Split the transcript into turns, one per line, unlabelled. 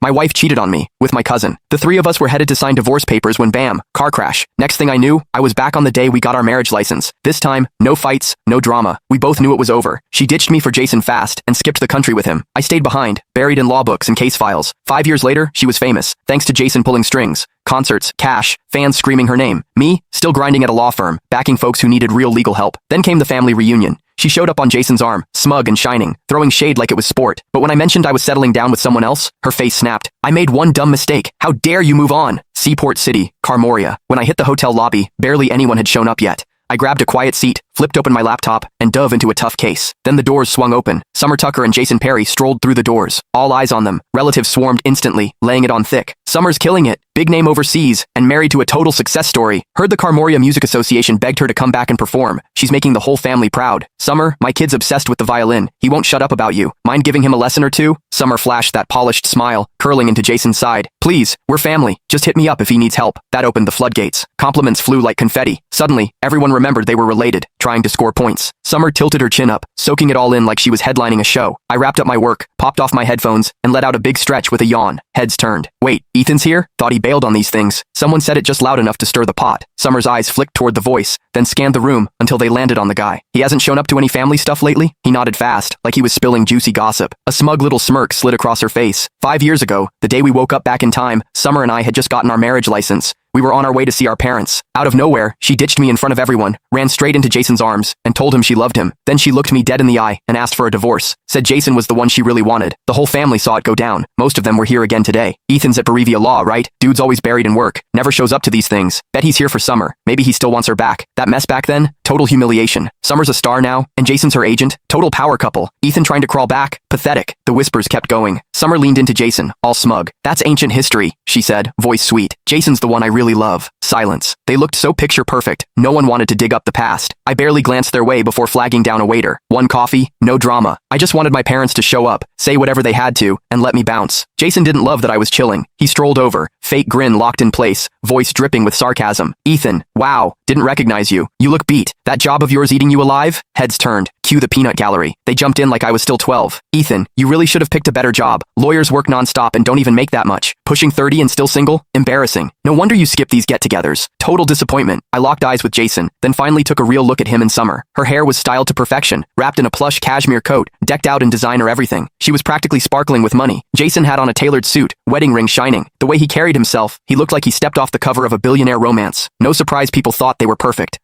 My wife cheated on me, with my cousin. The three of us were headed to sign divorce papers when bam, car crash. Next thing I knew, I was back on the day we got our marriage license. This time, no fights, no drama. We both knew it was over. She ditched me for Jason fast and skipped the country with him. I stayed behind, buried in law books and case files. 5 years later, she was famous, thanks to Jason pulling strings. Concerts, cash, fans screaming her name. Me, still grinding at a law firm, backing folks who needed real legal help. Then came the family reunion. She showed up on Jason's arm, smug and shining, throwing shade like it was sport. But when I mentioned I was settling down with someone else, her face snapped. I made one dumb mistake. How dare you move on? Seaport City, Carmoria. When I hit the hotel lobby, barely anyone had shown up yet. I grabbed a quiet seat, flipped open my laptop, and dove into a tough case. Then the doors swung open. Summer Tucker and Jason Perry strolled through the doors. All eyes on them. Relatives swarmed instantly, laying it on thick. Summer's killing it. Big name overseas, and married to a total success story. Heard the Carmoria Music Association begged her to come back and perform. She's making the whole family proud. Summer, my kid's obsessed with the violin. He won't shut up about you. Mind giving him a lesson or two? Summer flashed that polished smile, curling into Jason's side. Please, we're family. Just hit me up if he needs help. That opened the floodgates. Compliments flew like confetti. Suddenly, everyone remembered they were related, trying to score points. Summer tilted her chin up, soaking it all in like she was headlining a show. I wrapped up my work, popped off my headphones, and let out a big stretch with a yawn. Heads turned. Wait, Ethan's here? Thought he bailed on these things. Someone said it just loud enough to stir the pot. Summer's eyes flicked toward the voice, then scanned the room until they landed on the guy. He hasn't shown up to any family stuff lately? He nodded fast, like he was spilling juicy gossip. A smug little smirk slid across her face. 5 years ago, the day we woke up back in time, Summer and I had just gotten our marriage license. We were on our way to see our parents. Out of nowhere, she ditched me in front of everyone, ran straight into Jason's arms, and told him she loved him. Then she looked me dead in the eye and asked for a divorce. Said Jason was the one she really wanted. The whole family saw it go down. Most of them were here again today. Ethan's at Berivia Law, right? Dude's always buried in work. Never shows up to these things. Bet he's here for Summer. Maybe he still wants her back. That mess back then? Total humiliation. Summer's a star now, and Jason's her agent. Total power couple. Ethan trying to crawl back? Pathetic. The whispers kept going. Summer leaned into Jason, all smug. That's ancient history, she said, voice sweet. Jason's the one I really love. Silence. They looked so picture perfect. No one wanted to dig up the past. I barely glanced their way before flagging down a waiter. One coffee, no drama. I just wanted my parents to show up, say whatever they had to, and let me bounce. Jason didn't love that I was chilling. He strolled over, fake grin locked in place, voice dripping with sarcasm. Ethan, wow, didn't recognize you. You look beat. That job of yours eating you alive? Heads turned. Cue the peanut gallery. They jumped in like I was still 12. Ethan, you really should have picked a better job. Lawyers work nonstop and don't even make that much. Pushing 30 and still single? Embarrassing. No wonder you skip these get-togethers. Total disappointment. I locked eyes with Jason, then finally took a real look at him and Summer. Her hair was styled to perfection, wrapped in a plush cashmere coat, decked out in designer everything. She was practically sparkling with money. Jason had on a tailored suit, wedding ring shining. The way he carried himself, he looked like he stepped off the cover of a billionaire romance. No surprise people thought they were perfect.